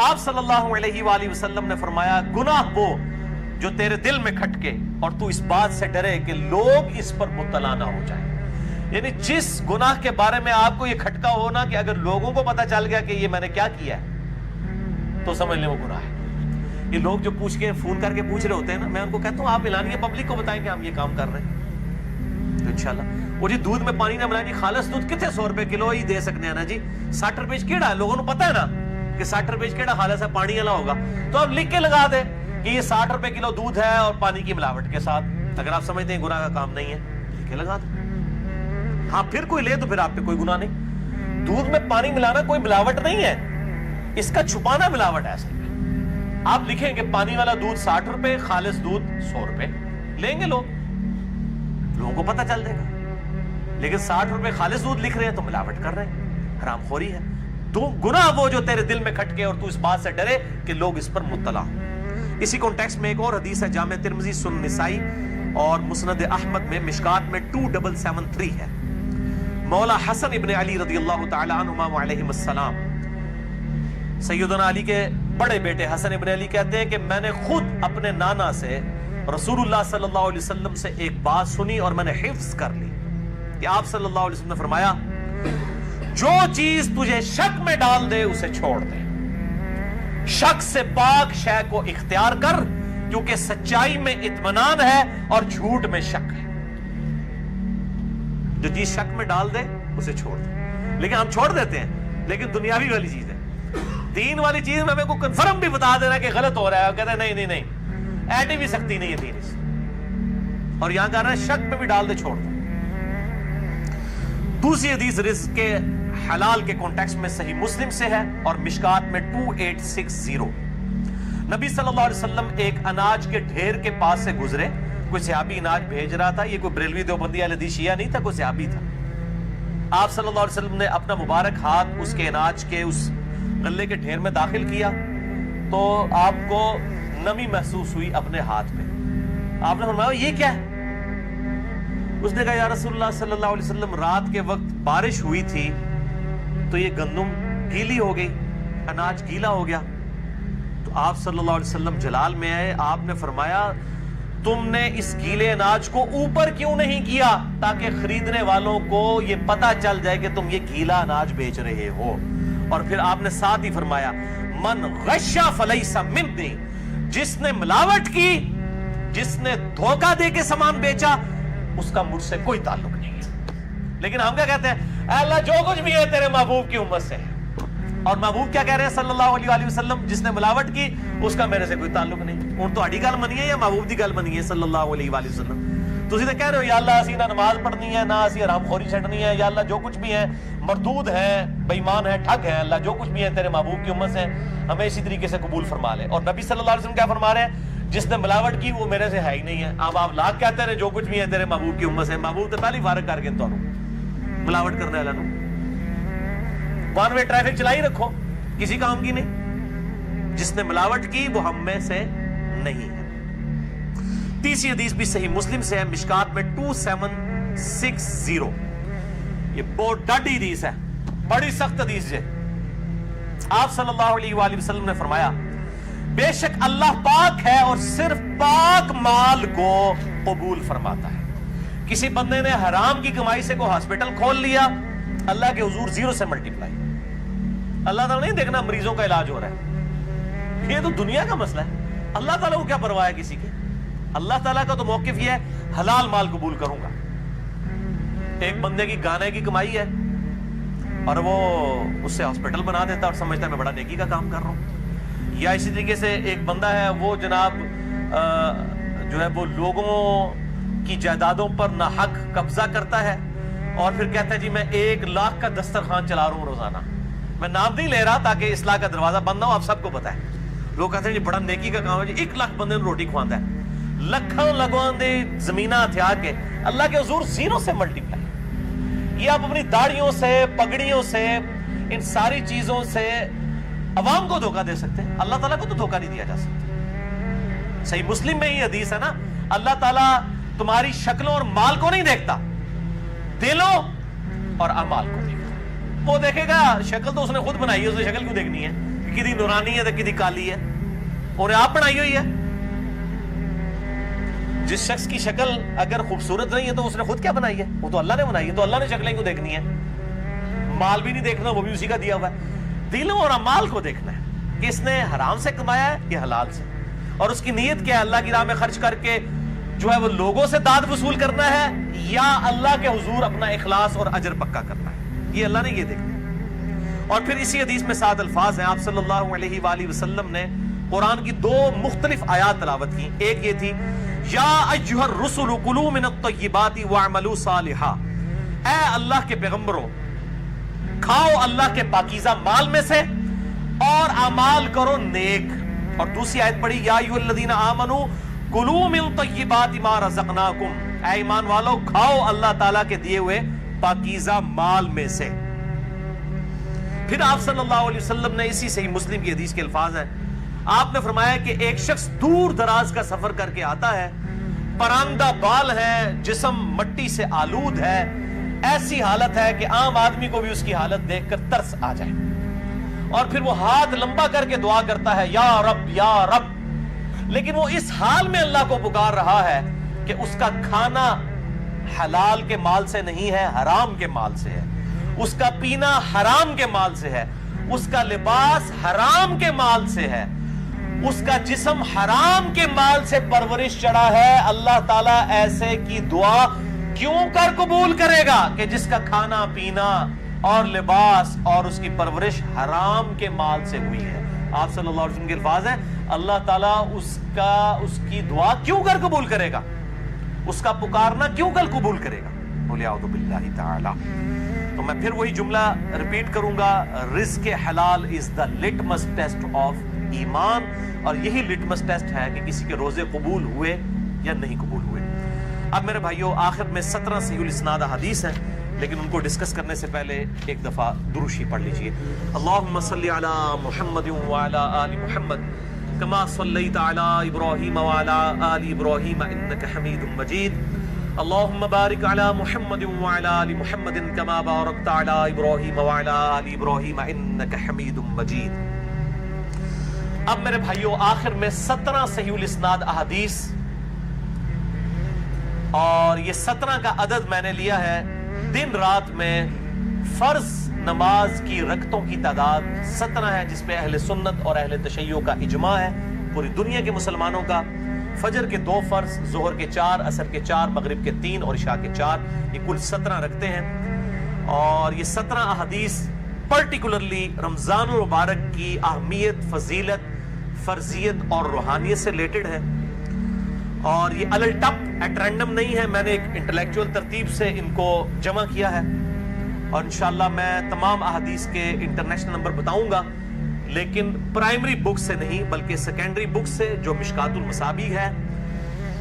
آپ صلی اللہ علیہ وآلہ وسلم نے فرمایا گناہ وہ جو تیرے دل میں کھٹکے اور تو اس بات سے ڈرے کہ لوگ اس پر مطلع نہ ہو جائیں. یعنی جس گناہ کے بارے میں آپ کو یہ کھٹکا ہونا کہ اگر لوگوں کو پتا چل گیا کہ یہ میں نے کیا کیا ہے تو سمجھ لیں وہ گناہ ہے. یہ لوگ جو پوچھ کے فون کر کے پوچھ رہے ہوتے ہیں نا, میں ان کو کہتا ہوں آپ اعلانیہ پبلک کو بتائیں کہ ہم یہ کام کر رہے ہیں تو انشاءاللہ. وہ جی دودھ میں پانی نہ ملائیں جی, خالص دودھ کتنے 100 روپے کلو ہی دے سکتے ہیں نا جی, 60 روپے کیڑا ہے, لوگوں کو پتا ہے نا کہ 60 روپے کیڑا خالص ہے, پانی والا ہوگا, تو آپ لکھ کے لگا دیں کہ یہ 60 روپے کلو دودھ ہے اور پانی کی ملاوٹ کے ساتھ. اگر آپ سمجھتے ہیں گناہ کا کام نہیں ہے لکھ کے لگا دیں. ہاں پھر کوئی لے تو پھر آپ پہ کوئی گناہ نہیں. دودھ میں پانی ملانا کوئی ملاوٹ نہیں ہے, اس کا چھپانا ملاوٹ ہے. اصل میں آپ لکھیں کہ پانی والا دودھ 60 روپے, خالص دودھ 100 روپے, لیں گے لوگوں کو پتہ چل دے گا. لیکن 60 روپے خالص دودھ لکھ رہے ہیں تو ملاوٹ کر رہے ہیں, حرام خوری ہے. تو گناہ وہ جو تیرے دل میں کھٹکے اور تو اس بات سے ڈرے کہ لوگ اس پر مطلع ہوں. اسی کانٹیکسٹ میں ایک اور حدیث ہے, جامع ترمذی, سنن نسائی اور مسند احمد میں مشکات میں 2773 ہے. مولا حسن ابن علی رضی اللہ تعالی عنہما علیہم السلام, سیدنا علی کے بڑے بیٹے حسن ابن علی کہتے ہیں کہ میں نے خود اپنے نانا سے رسول اللہ صلی اللہ علیہ وسلم سے ایک بات سنی اور میں نے حفظ کر لی کہ آپ صلی اللہ علیہ وسلم نے فرمایا جو چیز تجھے شک میں ڈال دے اسے چھوڑ دے, شک سے پاک شے کو اختیار کر, کیونکہ سچائی میں اطمینان ہے اور جھوٹ میں شک ہے. جو چیز شک میں ڈال دے اسے چھوڑ دے. لیکن ہم چھوڑ دیتے ہیں, لیکن دنیاوی والی چیز ہے, دین والی چیز میں کو کنفرم بھی بتا دینا کہ غلط ہو رہا ہے, کہتے ہیں نہیں ایٹی بھی سکتی نہیں ہے دین اس, اور یہاں کہہ رہا ہے شک میں بھی ڈال دے چھوڑ دے. دوسری حدیث رزق کے حلال کے کانٹیکسٹ میں صحیح مسلم سے ہے اور مشکات میں 2860. نبی صلی اللہ علیہ وسلم ایک اناج کے ڈھیر کے پاس سے گزرے, کوئی صحابی اناج بھیج رہا تھا, یہ کوئی بریلوی دیوبندی اہل حدیث شیعہ نہیں تھا, کوئی صحابی تھا. آپ صلی اللہ علیہ وسلم نے اپنا مبارک ہاتھ اس کے اناج کے اس غلے کے ڈھیر میں داخل کیا تو آپ کو نمی محسوس ہوئی اپنے ہاتھ میں. آپ نے فرمایا یہ کیا ہے؟ اس نے کہا یا رسول اللہ صلی اللہ علیہ وسلم رات کے وقت بارش ہوئی تھی تو یہ گندم گیلی ہو گئی, اناج گیلا ہو گیا. تو آپ صلی اللہ علیہ وسلم جلال میں آئے, آپ نے فرمایا تم نے اس گیلے اناج کو اوپر کیوں نہیں کیا تاکہ خریدنے والوں کو یہ پتا چل جائے کہ تم یہ گیلا اناج بیچ رہے ہو. اور پھر آپ نے ساتھ ہی فرمایا من غشا فلیس منی, جس نے ملاوٹ کی, جس نے دھوکہ دے کے سامان بیچا, اس کا مجھ سے کوئی تعلق نہیں ہے. لیکن ہم کیا کہتے ہیں, اے اللہ جو کچھ بھی ہے تیرے محبوب کی امت سے ہے. اور محبوب کیا کہہ رہے ہیں صلی اللہ علیہ وآلہ وسلم, جس نے ملاوٹ کی اس کا میرے سے کوئی تعلق نہیں. ان تو اڑی گل منی ہے یا محبوب دی گل منی ہے صلی اللہ علیہ وآلہ وسلم. تسی تے کہہ رہے ہو یا اللہ اسی نہ نماز پڑھنی ہے, نہ اسی حرام خوری چھڈنی ہے, یا اللہ جو کچھ بھی ہے مردود ہے, بے ایمان ہے, ٹھگ ہے, اللہ جو کچھ بھی ہے تیرے محبوب کی امت سے ہمیں اسی طریقے سے قبول فرما لے. اور نبی صلی اللہ علیہ وسلم کیا فرما رہے ہیں, جس نے ملاوٹ کی وہ میرے سے ہے ہی نہیں ہے. اب آپ لاکھ کہتے ہیں جو کچھ بھی ہے تیرے محبوب کی امت سے, محبوب تو پہلی فارغ کر کے تو ملاوٹ کرنے والا نو ون وے ٹریفک چلائی رکھو, کسی کام کی نہیں. جس نے ملاوٹ کی وہ ہم میں سے نہیں ہے. تیسری حدیث بھی صحیح مسلم سے ہے, مشکات میں 2760. یہ بہت ڈاڈی حدیث ہے, بڑی سخت حدیث ہے. آپ صلی اللہ علیہ وآلہ وسلم نے فرمایا بے شک اللہ پاک ہے اور صرف پاک مال کو قبول فرماتا ہے. کسی بندے نے حرام کی کمائی سے کوئی ہاسپٹل کھول لیا, اللہ کے حضور 0 سے ملٹیپلائی. اللہ تعالیٰ نہیں دیکھنا مریضوں کا علاج ہو رہا ہے, یہ تو دنیا کا مسئلہ ہے. اللہ تعالیٰ کو کیا پرواہ ہے کسی کی. اللہ تعالیٰ کا تو موقف یہ ہے حلال مال قبول کروں گا. ایک بندے کی گانے کی کمائی ہے اور وہ اس سے ہاسپٹل بنا دیتا اور سمجھتا ہے میں بڑا نیکی کا کام کر رہا ہوں. یا اسی طریقے سے ایک بندہ ہے وہ جناب جو ہے وہ لوگوں کی جائیدادوں پر ناحق قبضہ کرتا ہے اور پھر کہتا ہے جی میں 1 لاکھ کا دسترخوان چلا رہا ہوں روزانہ. میں نام نہیں لے رہا تاکہ اصلاح کا دروازہ بند نہ ہو, آپ سب کو پتا ہے. لوگ کہتے ہیں جی بڑا نیکی کا کام ہے, جی 1 لاکھ بندے نے روٹی کھواندا ہے, لکھاں لگوان دے زمینہ ہتھیار کے, اللہ کے حضور 0 سے ملٹیپلائی. یہ آپ اپنی داڑھیوں سے, پگڑیوں سے, ان ساری چیزوں سے عوام کو دھوکہ دے سکتے ہیں, اللہ تعالیٰ کو تو دھوکہ نہیں دیا جا سکتا. صحیح مسلم میں ہی حدیث ہے نا, اللہ تعالیٰ تمہاری شکلوں اور مال کو نہیں دیکھتا, دلوں اور اعمال کو دیکھتا. وہ دیکھے گا شکل تو اس نے خود بنائی ہے, اسے شکل کیوں دیکھنی ہے, کدی نورانی ہے تو کدی کالی ہے، انہیں آپ بنائی ہوئی ہے۔ جس شخص کی شکل اگر خوبصورت نہیں ہے تو اس نے خود کیا بنائی ہے؟ وہ تو اللہ نے بنائی ہے، تو اللہ نے شکلیں کو دیکھنی ہے، مال بھی نہیں دیکھنا، وہ بھی اسی کا دیا ہوا ہے۔ دلوں اور اعمال کو دیکھنا ہے کہ اس نے حرام سے کمایا ہے یا حلال سے، اور اس کی نیت کیا ہے، اللہ کی راہ میں خرچ کر کے جو ہے وہ لوگوں سے داد وصول کرنا ہے یا اللہ کے حضور اپنا اخلاص اور اجر پکا کرنا ہے، یہ اللہ نے یہ دیکھنا ہے۔ اور پھر اسی حدیث میں 7 الفاظ ہیں، آپ صلی اللہ علیہ وآلہ وسلم نے قرآن کی 2 مختلف آیات تلاوت کی۔ ایک یہ تھی، یا ایھا الرسل کلوا من الطیبات واعملوا صالحا، اے اللہ کے پیغمبروں کھاؤ اللہ کے پاکیزہ مال میں سے اور اعمال کرو نیک۔ اور دوسری آیت پڑھی، یا ایھا الذین آمنوا کلوا من طیبات ما رزقناکم، اے ایمان والو کھاؤ اللہ تعالیٰ کے دیے ہوئے پاکیزہ مال میں سے۔ پھر آپ صلی اللہ علیہ وسلم نے اسی صحیح مسلم کی حدیث کے الفاظ ہیں، آپ نے فرمایا کہ ایک شخص دور دراز کا سفر کر کے آتا ہے، پراندہ بال ہے، جسم مٹی سے آلود ہے، ایسی حالت ہے کہ عام آدمی کو بھی اس کی حالت دیکھ کر ترس آ جائے، اور پھر وہ ہاتھ لمبا کر کے دعا کرتا ہے، یا رب یا رب، لیکن وہ اس حال میں اللہ کو پکار رہا ہے کہ اس کا کھانا حلال کے مال سے نہیں ہے، حرام کے مال سے ہے، اس کا پینا حرام کے مال سے ہے، اس کا لباس حرام کے مال سے ہے، اس کا جسم حرام کے مال سے پرورش چڑھا ہے۔ اللہ تعالیٰ ایسے کی دعا کیوں کر قبول کرے گا کہ جس کا کھانا پینا اور لباس اور اس کی پرورش حرام کے مال سے ہوئی ہے۔ آپ صلی اللہ علیہ وسلم کے الفاظ ہیں، اللہ تعالیٰ اس کی دعا کیوں کر قبول کرے گا، اس کا پکارنا کیوں کر قبول کرے گا؟ بولے اعوذ باللہ تعالی۔ تو میں پھر وہی جملہ ریپیٹ کروں گا، رزق حلال از دا لٹمس ٹیسٹ آف ایمان، اور یہی لٹمس ٹیسٹ ہے کہ کسی کے روزے قبول ہوئے یا نہیں قبول ہوئے۔ اب میرے بھائیوں آخر میں 17 صحیح الاسناد حدیث ہیں، لیکن ان کو ڈسکس کرنے سے پہلے ایک دفعہ دروشی پڑھ لیجئے۔ اللہم صلی علی محمد وعلی آل محمد کما صلیت علی ابراہیم وعلی آل ابراہیم انک حمید مجید، اللہم بارک علی محمد وعلی آل محمد کما بارکت علی ابراہیم وعلی آل ابراہیم انک حمید مجید۔ اب میرے بھائیوں آخر میں 17 صحیح الاسناد احادیث، اور یہ 17 کا عدد میں نے لیا ہے دن رات میں فرض نماز کی رکعتوں کی تعداد 17 ہے، جس پہ اہل سنت اور اہل تشیع کا اجماع ہے، پوری دنیا کے مسلمانوں کا۔ فجر کے 2 فرض، ظہر کے 4، عصر کے 4، مغرب کے 3 اور عشاء کے 4، یہ کل 17 رکھتے ہیں۔ اور یہ 17 احادیث پرٹیکولرلی رمضان المبارک کی اہمیت، فضیلت، فرضیت اور روحانیت سے ریلیٹڈ ہے، اور یہ الٹپ ایٹ رینڈم نہیں ہے، میں نے ایک انٹلیکچوئل ترتیب سے ان کو جمع کیا ہے، اور انشاءاللہ میں تمام احادیث کے انٹرنیشنل نمبر بتاؤں گا، لیکن پرائمری بک سے نہیں بلکہ سیکنڈری بک سے، جو مشکات المصابیح ہے،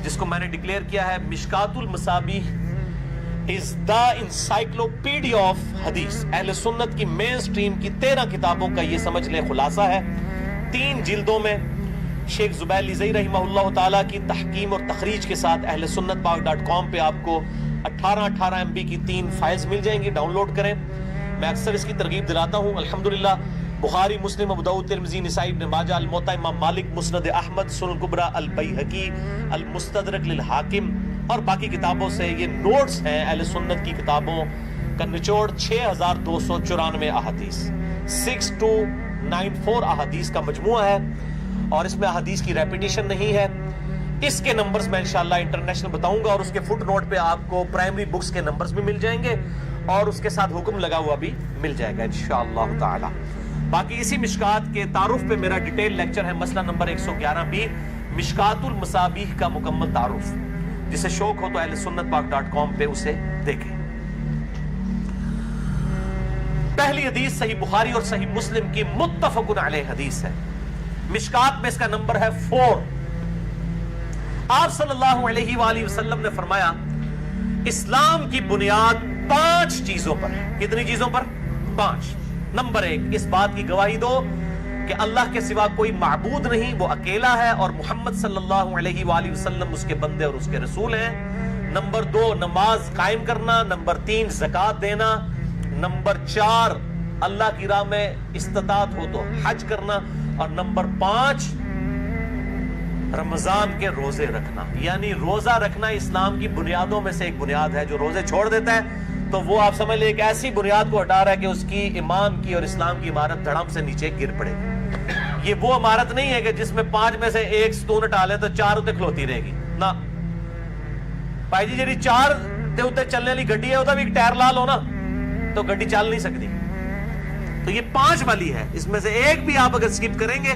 جس کو میں نے ڈکلیئر کیا ہے مشکات المصابیح is the encyclopedia of حدیث، اہل سنت کی مین سٹریم کی 13 کتابوں کا یہ سمجھ لیں خلاصہ ہے، 3 جلدوں میں، شیخ زبیر لیزئی رحمہ اللہ تعالیٰ کی تحقیم اور تخریج کے ساتھ اہل سنت پاک.com پہ آپ کو 18 MB کی 3 فائلز مل جائیں گی، ڈاؤن لوڈ کریں۔ میں اکثر اس کی ترغیب دلاتا ہوں، الحمدللہ بخاری، مسلم، ابو داؤد، ترمذی، نسائی، ابن ماجہ، الموطا امام مالک، مسند احمد، سنن کبریٰ، البیہقی، المستدرک للحاکم اور باقی کتابوں سے یہ نوٹس ہیں۔ اہل سنت کی کتابوں کا نچوڑ 6294 احادیث، 6294 احادیث کا مجموعہ ہے، اور اس میں احادیث کی ریپیٹیشن نہیں ہے۔ اس کے نمبرز میں انشاءاللہ انٹرنیشنل بتاؤں گا، اور اس کے فٹ نوٹ پہ آپ کو پرائمری بکس کے نمبرز بھی مل جائیں گے، اور اس کے ساتھ حکم لگا ہوا بھی مل جائے گا انشاءاللہ تعالی۔ باقی اسی مشکات کے تعارف پہ میرا ڈیٹیل لیکچر ہے، مسئلہ نمبر 111B، مشکات المصابیح کا مکمل تعارف، جسے شوق ہو تو اہل سنت پاک.com پہ اسے دیکھیں۔ پہلی حدیث صحیح بخاری اور صحیح مسلم کی متفق علیہ حدیث ہے، مشکات میں اس کا نمبر ہے 4۔ آپ صلی اللہ علیہ وآلہ وسلم نے فرمایا اسلام کی بنیاد 5 چیزوں پر ہے۔ کتنی چیزوں پر؟ 5۔ نمبر 1، اس بات کی گواہی دو کہ اللہ کے سوا کوئی معبود نہیں، وہ اکیلا ہے، اور محمد صلی اللہ علیہ وآلہ وسلم اس کے بندے اور اس کے رسول ہیں۔ نمبر 2، نماز قائم کرنا۔ نمبر 3، زکوٰۃ دینا۔ نمبر 4، اللہ کی راہ میں استطاعت ہو تو حج کرنا، اور نمبر 5 رمضان کے روزے رکھنا. یعنی روزہ رکھنا اسلام کی بنیادوں میں سے ایک بنیاد ہے. جو روزے چھوڑ دیتا ہے تو وہ آپ سمجھ لیں ایک ایسی بنیاد کو ہٹا رہا ہے کہ اس کی ایمان کی اور اسلام کی عمارت دھڑم سے نیچے گر پڑے گی. یہ وہ عمارت نہیں ہے کہ جس میں 5 میں سے ایک ستون ہٹا لے تو 4 اتنے کھلوتی رہے گی. نہ بھائی جی، جی 4 دے اتنے چلنے والی گڈی ہے، وہ بھی ایک ٹائر لال ہو نا تو گڈی چل نہیں سکتی. تو یہ 5 والی ہے، اس میں سے ایک بھی آپ اگر سکپ کریں گے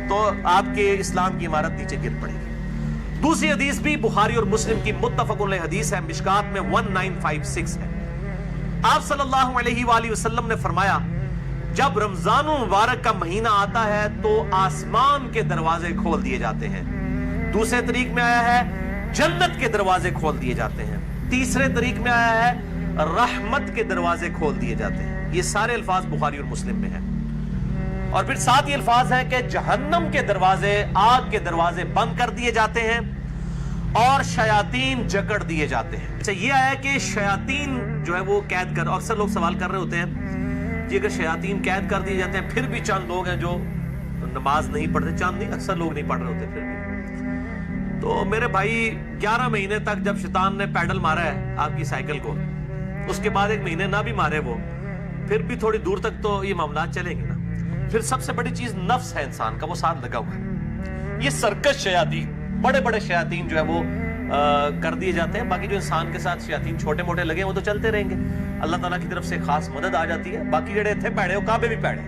تو آپ کے اسلام کی عمارت نیچے گر پڑے گی. دوسری حدیث بھی بخاری اور مسلم کی متفق علیہ حدیث ہے، مشکات میں 1956 ہے. آپ صلی اللہ علیہ وآلہ وسلم نے فرمایا جب رمضان المبارک کا مہینہ آتا ہے تو آسمان کے دروازے کھول دیے جاتے ہیں. دوسرے طریق میں آیا ہے جنت کے دروازے کھول دیے جاتے ہیں. تیسرے طریق میں آیا ہے رحمت کے دروازے کھول دیے جاتے ہیں. یہ سارے الفاظ بخاری اور مسلم میں ہیں. اور پھر ساتھ یہ الفاظ ہیں کہ جہنم کے دروازے، آگ کے دروازے بند کر دیے جاتے ہیں اور شیاطین جکڑ دیے جاتے ہیں. اچھا، یہ آیا کہ شیاطین جو ہے وہ قید کر، اکثر لوگ سوال کر رہے ہوتے ہیں جی اگر شیاطین قید کر دیے جاتے ہیں پھر بھی چند لوگ ہیں جو نماز نہیں پڑھتے. چند نہیں، اکثر لوگ نہیں پڑھ رہے ہوتے پھر بھی. تو میرے بھائی 11 مہینے تک جب شیطان نے پیڈل مارا ہے آپ کی سائیکل کو، اس کے بعد 1 مہینے نہ بھی مارے وہ، پھر بھی تھوڑی دور تک تو یہ معاملات چلیں گے نا. پھر سب سے بڑی چیز نفس ہے انسان کا، وہ ساتھ لگا ہوا ہے. یہ سرکش شیاطین، بڑے بڑے شیاطین جو ہے وہ کر دیے جاتے ہیں. باقی جو انسان کے ساتھ شیاطین چھوٹے موٹے لگے وہ تو چلتے رہیں گے. اللہ تعالیٰ کی طرف سے خاص مدد آ جاتی ہے. باقی جڑے تھے پیڑے وہ کعبے بھی پیڑے.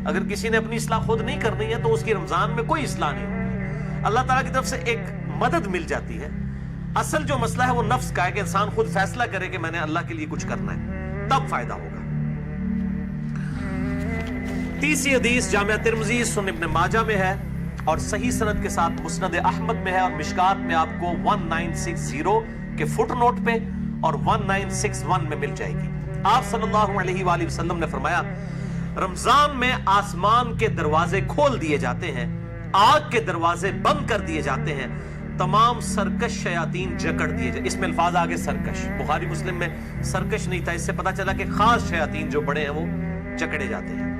اگر کسی نے اپنی اصلاح خود نہیں کرنی ہے تو اس کی رمضان میں کوئی اصلاح نہیں ہوگی. اللہ تعالیٰ کی طرف سے ایک مدد مل جاتی ہے. اصل جو مسئلہ ہے وہ نفس کا ہے کہ انسان خود فیصلہ کرے کہ میں نے اللہ کے لیے کچھ کرنا ہے، تب فائدہ ہوگا. تیسری حدیث جامعہ ترمذی، سنن ابن ماجہ میں ہے اور صحیح سند کے ساتھ مسند احمد میں ہے اور مشکات میں آپ کو 1960 کے فٹ نوٹ پہ اور 1961 میں مل جائے گی. آپ صلی اللہ علیہ وآلہ وسلم نے فرمایا رمضان میں آسمان کے دروازے کھول دیے جاتے ہیں، آگ کے دروازے بند کر دیے جاتے ہیں، تمام سرکش شیاطین جکڑ دیے جاتے. اس میں الفاظ آگے سرکش، بخاری مسلم میں سرکش نہیں تھا. اس سے پتا چلا کہ خاص شیاطین جو بڑے ہیں وہ جکڑے جاتے ہیں.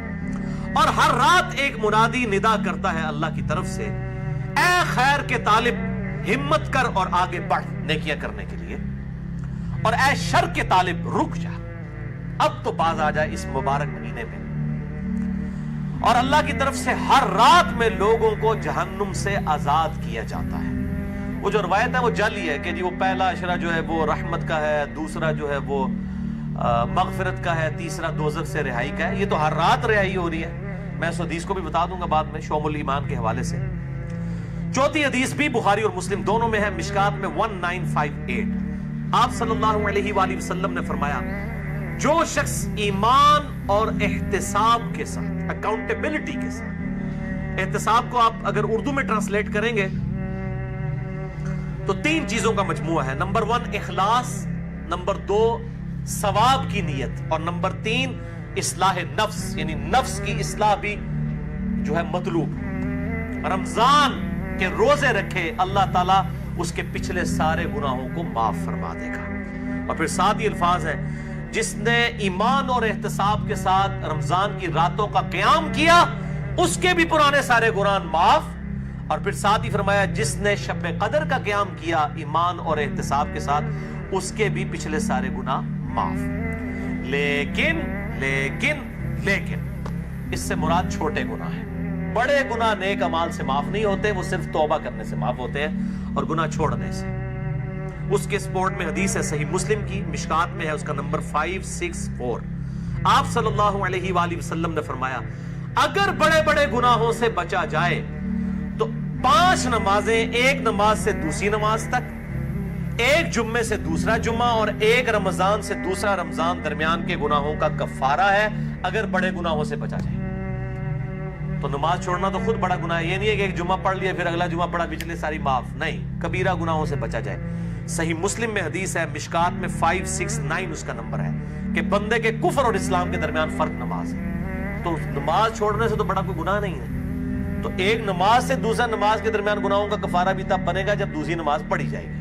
اور ہر رات ایک منادی ندا کرتا ہے اللہ کی طرف سے، اے خیر کے طالب ہمت کر اور آگے بڑھ نیکیاں کرنے کے لیے، اور اے شر کے طالب رک جا، اب تو باز آ جائے اس مبارک مہینے میں. اور اللہ کی طرف سے ہر رات میں لوگوں کو جہنم سے آزاد کیا جاتا ہے. وہ جو روایت ہے وہ جعلی ہے کہ جی وہ پہلا عشرہ جو ہے وہ رحمت کا ہے، دوسرا جو ہے وہ مغفرت کا ہے، تیسرا دوزخ سے رہائی کا ہے. یہ تو ہر رات رہائی ہو رہی ہے. میں اس حدیث کو بھی بتا دوں گا بعد میں شعب الایمان کے حوالے سے. چوتھی حدیث بھی بخاری اور مسلم دونوں میں ہے، مشکات میں 1958. آپ صلی اللہ علیہ وآلہ وسلم نے فرمایا جو شخص ایمان اور احتساب کے ساتھ، اکاؤنٹیبلٹی کے ساتھ، احتساب کو آپ اگر اردو میں ٹرانسلیٹ کریں گے تو 3 چیزوں کا مجموعہ ہے. نمبر 1 اخلاص، نمبر 2 ثواب کی نیت، اور نمبر 3 اصلاح نفس، یعنی نفس کی اصلاح بھی جو ہے مطلوب. رمضان کے روزے رکھے اللہ تعالیٰ اس کے پچھلے سارے گناہوں کو معاف فرما دے گا. اور پھر ساتھ ہی الفاظ ہیں جس نے ایمان اور احتساب کے ساتھ رمضان کی راتوں کا قیام کیا اس کے بھی پرانے سارے گناہ معاف. اور پھر ساتھ ہی فرمایا جس نے شب قدر کا قیام کیا ایمان اور احتساب کے ساتھ اس کے بھی پچھلے سارے گناہ معاف. لیکن لیکن لیکن اس سے مراد چھوٹے گناہ ہیں. بڑے گناہ نیک اعمال سے معاف نہیں ہوتے، وہ صرف توبہ کرنے سے معاف ہوتے ہیں اور گناہ چھوڑنے سے. اس کے سپورٹ میں حدیث ہے صحیح مسلم کی، مشکات میں ہے، اس کا نمبر 564. آپ صلی اللہ علیہ وآلہ وسلم نے فرمایا اگر بڑے بڑے گناہوں سے بچا جائے تو 5 نمازیں، ایک نماز سے دوسری نماز تک، ایک جمعے سے دوسرا جمعہ اور ایک رمضان سے دوسرا رمضان درمیان کے گناہوں کا کفارہ ہے اگر بڑے گناہوں سے بچا جائے. تو نماز چھوڑنا تو خود بڑا گناہ ہے. یہ نہیں ہے کہ ایک جمعہ پڑھ لیا پھر اگلا جمعہ پڑھا پچھلے ساری معاف، نہیں، کبیرہ گناہوں سے بچا جائے. صحیح مسلم میں حدیث ہے، مشکات میں 569 اس کا نمبر ہے کہ بندے کے کفر اور اسلام کے درمیان فرق نماز ہے. تو نماز چھوڑنے سے تو بڑا کوئی گناہ نہیں ہے. تو ایک نماز سے دوسرا نماز کے درمیان گناہوں کا کفارہ بھی تب بنے گا جب دوسری نماز پڑھی جائے گی.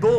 2